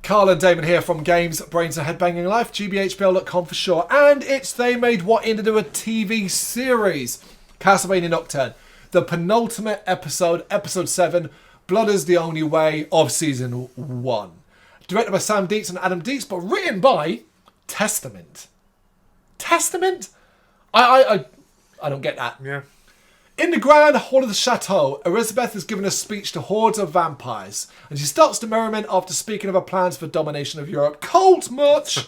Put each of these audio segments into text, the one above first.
Carl and Damon here from Brrraains A Head-Banging Life, gbhblofficial for sure. And they made what into a TV series, Castlevania Nocturne. The penultimate episode, episode 7, Blood is the Only Way of season 1. Directed by Sam Dietz and Adam Dietz, but written by Testament. Testament? I don't get that. Yeah. In the grand hall of the chateau, Elizabeth is given a speech to hordes of vampires, and she starts the merriment after speaking of her plans for domination of Europe. Cold much?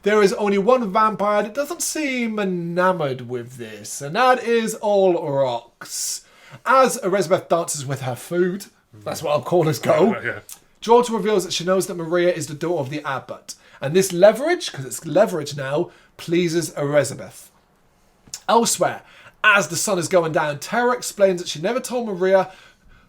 There is only one vampire that doesn't seem enamoured with this, and that is All Rocks. As Elizabeth dances with her food, that's what I'll call this go, Yeah. Georgia reveals that she knows that Maria is the daughter of the abbot, and this leverage, because it's leverage now, pleases Elizabeth. Elsewhere, as the sun is going down, Tara explains that she never told Maria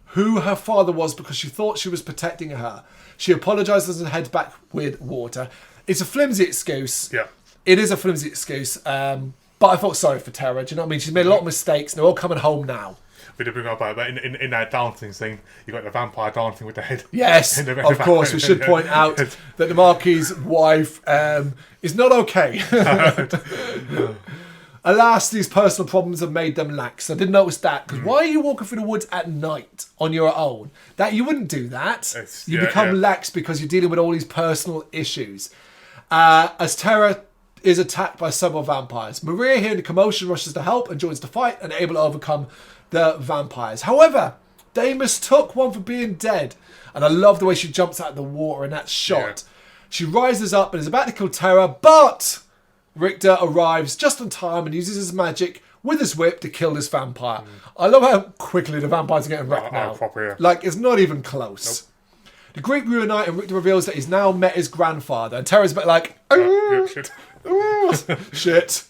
who her father was because she thought she was protecting her. She apologises and heads back with water. It's a flimsy excuse. Yeah. It is a flimsy excuse, but I felt sorry for Tara. Do you know what I mean? She's made a lot of mistakes, and they're all coming home now. We did bring up about it, but in that dancing scene, you got the vampire dancing with the head. Yes, of course. We should point out that the Marquis's wife is not okay. Alas, these personal problems have made them lax. I did notice that, because why are you walking through the woods at night on your own? That you wouldn't do that. You become lax because you're dealing with all these personal issues. As Tara is attacked by several vampires, Maria, hearing the commotion, rushes to help and joins the fight and able to overcome the vampires. However, they mistook one for being dead, and I love the way she jumps out of the water in that shot. Yeah. She rises up and is about to kill Tara, but Richter arrives just in time and uses his magic with his whip to kill this vampire. I love how quickly the vampires are getting wrecked now. Proper, yeah. Like, it's not even close. Nope. The group reunite and Richter reveals that he's now met his grandfather, and Tara's a bit like, shit.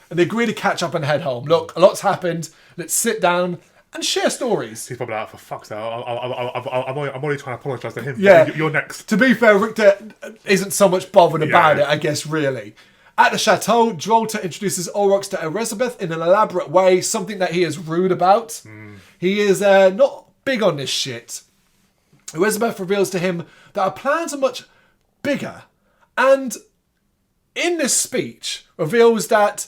And they agree to catch up and head home. Look, a lot's happened. Let's sit down and share stories. He's probably like, for fuck's sake, I'm only trying to apologise to him. Yeah. You're next. To be fair, Richter isn't so much bothered about it, I guess, really. At the chateau, Drolta introduces Olrox to Elizabeth in an elaborate way, something that he is rude about. He is not big on this shit. Elizabeth reveals to him that her plans are much bigger, and in this speech reveals that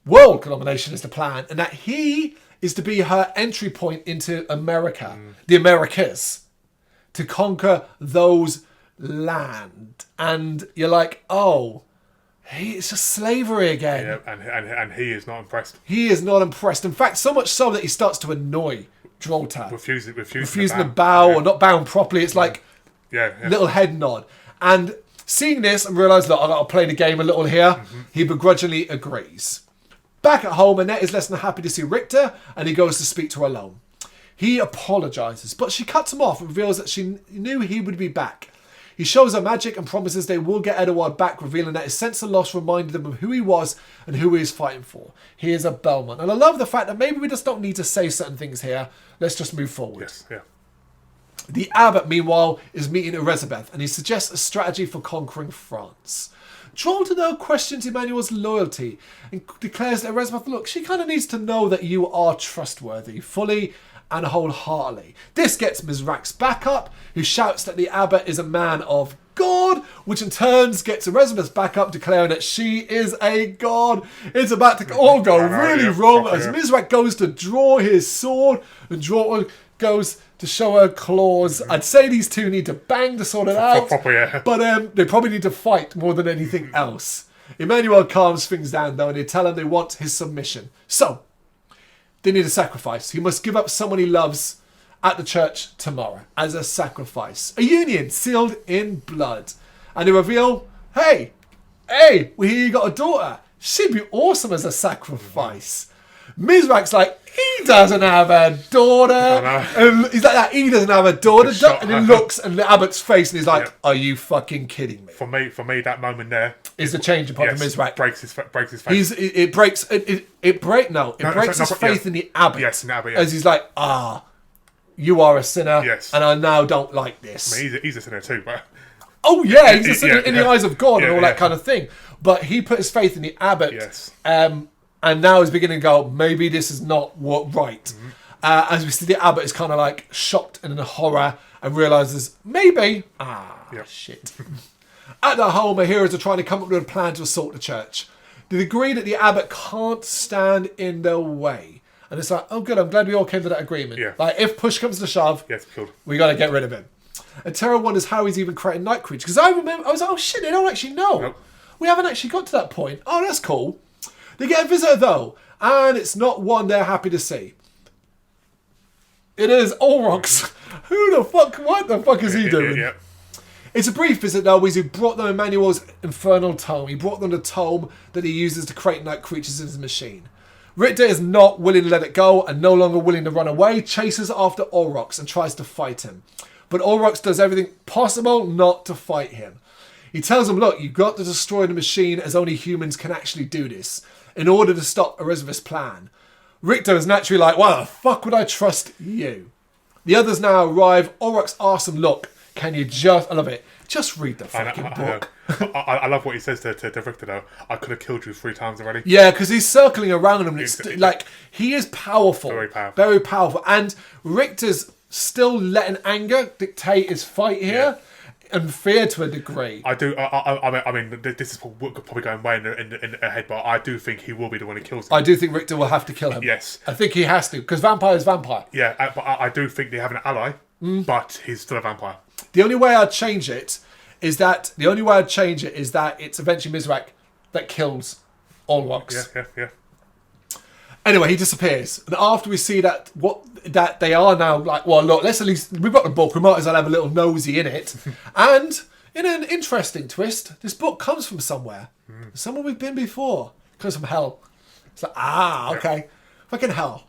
world domination is the plan, and that he is to be her entry point into America, the Americas, to conquer those land. And you're like, oh, it's just slavery again. Yeah, and he is not impressed. He is not impressed. In fact, so much so that he starts to annoy Drolta. Refusing to bow or not bowing properly. It's like little head nod. And seeing this and realising that I've got to play the game a little here, he begrudgingly agrees. Back at home, Annette is less than happy to see Richter, and he goes to speak to her alone. He apologises, but she cuts him off and reveals that she knew he would be back. He shows her magic and promises they will get Edward back, revealing that his sense of loss reminded them of who he was and who he is fighting for. He is a Belmont. And I love the fact that maybe we just don't need to say certain things here. Let's just move forward. Yes, yeah. The abbot, meanwhile, is meeting Elizabeth, and he suggests a strategy for conquering France. Drolta, though, questions Emmanuel's loyalty and declares that Elizabeth, look, she kind of needs to know that you are trustworthy, fully and wholeheartedly. This gets Ms. Rax back up, who shouts that the abbot is a man of God, which in turn gets Elizabeth's back up, declaring that she is a god. It's about to all go really wrong as Ms. Rax goes to draw his sword and Drolta goes to show her claws. I'd say these two need to bang to sort it out, but they probably need to fight more than anything else. Emmanuel calms things down though, and they tell him they want his submission. So, they need a sacrifice. He must give up someone he loves at the church tomorrow as a sacrifice. A union sealed in blood. And they reveal, hey, we hear you got a daughter. She'd be awesome as a sacrifice. Mizrak's like, he doesn't have a daughter. And he's like that, he doesn't have a daughter. And he looks in the abbot's face and he's like, are you fucking kidding me? For me, that moment there is the changing point for Mizrak. Breaks his face. It breaks his faith in the abbot. Yes, in the abbot, as he's like, you are a sinner, and I now don't like this. I mean, he's a sinner too, but oh yeah, he's a sinner in the eyes of God and all that kind of thing. But he put his faith in the abbot. Yes. And now he's beginning to go, maybe this is not right. As we see the abbot is kind of like shocked and in horror and realises maybe Yep. shit. At their home, our heroes are trying to come up with a plan to assault the church. They agree that the abbot can't stand in their way. And it's like, oh good, I'm glad we all came to that agreement. Yeah. Like, if push comes to shove, Yes, killed. we got to get rid of him. And Tara wonders how he's even creating night creatures. Because I remember, I was like, oh shit, they don't actually know. Nope. We haven't actually got to that point. Oh, that's cool. They get a visitor though, and it's not one they're happy to see. It is Olrox. Who the fuck, what the fuck is he doing? Yeah. It's a brief visit though, as he brought them Emmanuel's infernal tome. He brought them the tome that he uses to create night creatures in his machine. Richter is not willing to let it go and no longer willing to run away, chases after Olrox and tries to fight him. But Olrox does everything possible not to fight him. He tells him, look, you've got to destroy the machine as only humans can actually do this in order to stop Elizabeth's plan. Richter is naturally like, why the fuck would I trust you? The others now arrive. Olrox asks him, look, can you just, I love it, just read the fucking book. I love what he says to Richter though. I could have killed you 3 times already. Yeah, because he's circling around him. And it's like, he is powerful. Very powerful. Very powerful. And Richter's still letting anger dictate his fight here. And fear to a degree. I do. I mean, this is probably going way in ahead, but I do think he will be the one who kills him. I do think Richter will have to kill him. Yes. I think he has to, because vampire is vampire. Yeah, but I do think they have an ally, but he's still a vampire. The only way I'd change it is that it's eventually Mizrak that kills Olrox. Yeah. Anyway, he disappears, and after we see that they are now like, well, look, let's at least, we've got the book, we might as well have a little nosy in it. And in an interesting twist, this book comes from somewhere, somewhere we've been before. It comes from hell. It's like, okay, fucking hell.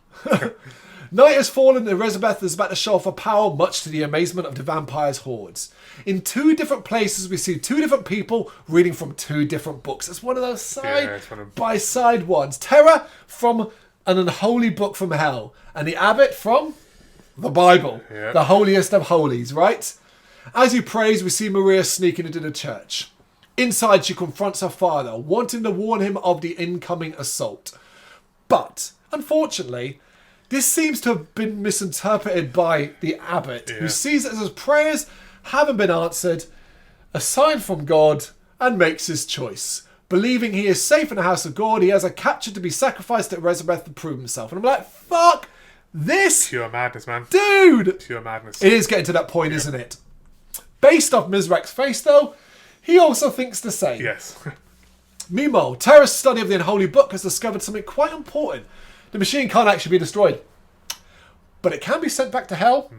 Night has fallen and Elizabeth is about to show off her power, much to the amazement of the vampire's hordes. In 2 different places, we see 2 different people reading from 2 different books. It's one of those side-by-side ones. Terror from an unholy book from hell, and the abbot from the Bible, the holiest of holies, right? As he prays, we see Maria sneaking into the church. Inside, she confronts her father, wanting to warn him of the incoming assault. But, unfortunately, this seems to have been misinterpreted by the abbot, who sees it as his prayers haven't been answered, a sign from God, and makes his choice. Believing he is safe in the house of God, he has a capture to be sacrificed at Elizabeth to prove himself. And I'm like, fuck this. Pure madness, man. Dude. Pure madness. It is getting to that point, isn't it? Based off Mizrak's face, though, he also thinks the same. Yes. Meanwhile, Terra's study of the unholy book has discovered something quite important. The machine can't actually be destroyed, but it can be sent back to hell.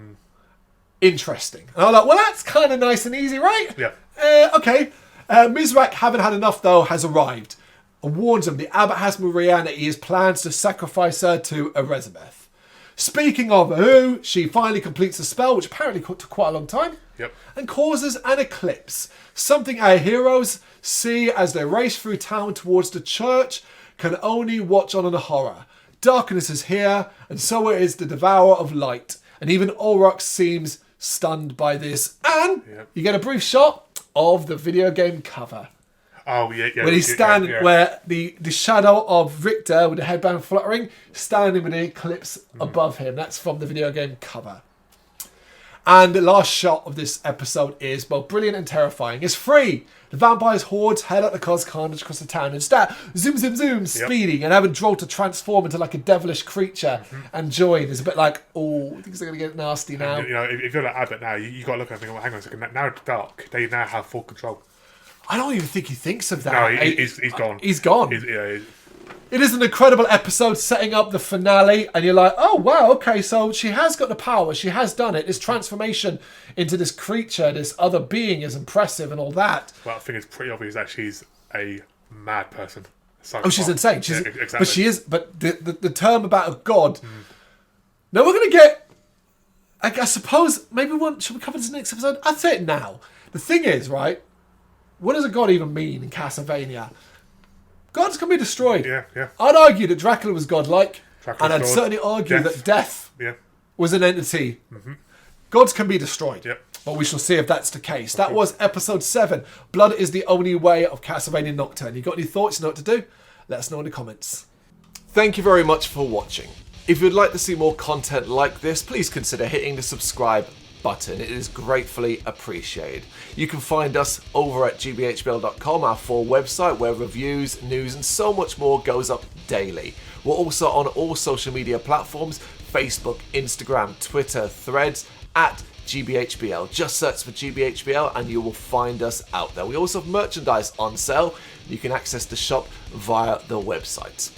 Interesting. And I'm like, well, that's kind of nice and easy, right? Yeah. Okay. Mizrak, having had enough though, has arrived and warns him the abbot has Maria and that he has plans to sacrifice her to Elizabeth. Speaking of who, she finally completes the spell, which apparently took quite a long time, and causes an eclipse. Something our heroes see as they race through town towards the church can only watch on in horror. Darkness is here, and so is the devourer of light. And even Olrox seems stunned by this. And you get a brief shot of the video game cover. Oh, yeah. When he's standing, where the shadow of Richter with the headband fluttering, standing with the eclipse above him. That's from the video game cover. And the last shot of this episode is both brilliant and terrifying. It's free. The vampires' hordes head up to cause carnage across the town and start zoom, speeding, and having Drolta transform into like a devilish creature and join is a bit like, oh, things are going to get nasty now. And, if you're like Abbott now, you got to look at it and think, well, hang on a second, now it's dark. They now have full control. I don't even think he thinks of that. No, he's gone. He's gone. It is an incredible episode setting up the finale, and you're like, oh, wow, okay, so she has got the power, she has done it. This transformation into this creature, this other being is impressive and all that. Well, I think it's pretty obvious that she's a mad person. Oh, she's insane. Exactly. But she is, but the term about a god. Now we're going to get, I suppose, maybe should we cover this in the next episode? I'd say it now. The thing is, right, what does a god even mean in Castlevania? Gods can be destroyed. Yeah. I'd argue that Dracula was godlike, and I'd sword, certainly argue that death Yeah. was an entity. Gods can be destroyed. Yep. But we shall see if that's the case. That was episode 7. Blood is the only way of Castlevania Nocturne. You got any thoughts? You know what to do? Let us know in the comments. Thank you very much for watching. If you'd like to see more content like this, please consider hitting the subscribe button. It is gratefully appreciated. You can find us over at gbhbl.com, our full website, where reviews, news, and so much more goes up daily. We're also on all social media platforms: Facebook, Instagram, Twitter, Threads, at GBHBL. Just search for GBHBL and you will find us out there. We also have merchandise on sale. You can access the shop via the website.